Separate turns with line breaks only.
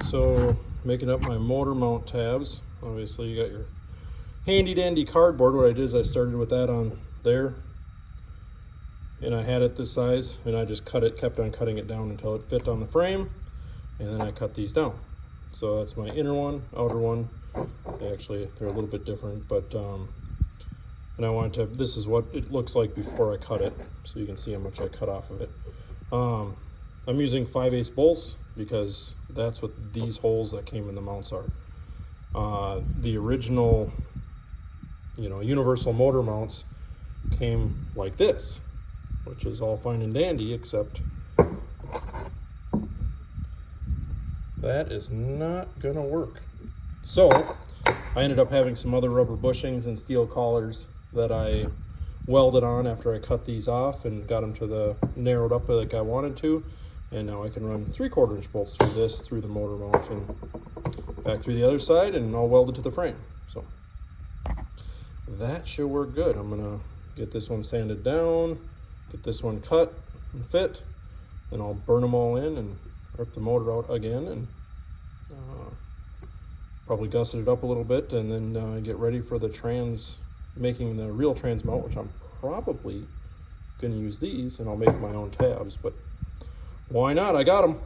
So making up my motor mount tabs. Obviously you got your handy dandy cardboard. What I did is I started with that on there, and I had it this size, and I just kept on cutting it down until it fit on the frame, and then I cut these down. So that's my inner one, outer one. They're a little bit different, but and I wanted to, this is what it looks like before I cut it, so you can see how much I cut off of it. I'm using 5/8 bolts because that's what these holes that came in the mounts are. The original, universal motor mounts came like this, which is all fine and dandy, except that is not gonna work. So I ended up having some other rubber bushings and steel collars that I welded on after I cut these off and got them to the narrowed up like I wanted to. And now I can run 3/4 inch bolts through this, through the motor mount, and back through the other side, and all welded to the frame. So that should work good. I'm gonna get this one sanded down, get this one cut and fit, and I'll burn them all in and rip the motor out again, and probably gusset it up a little bit, and then get ready for making the real trans mount, which I'm probably gonna use these, and I'll make my own tabs, but why not? I got them.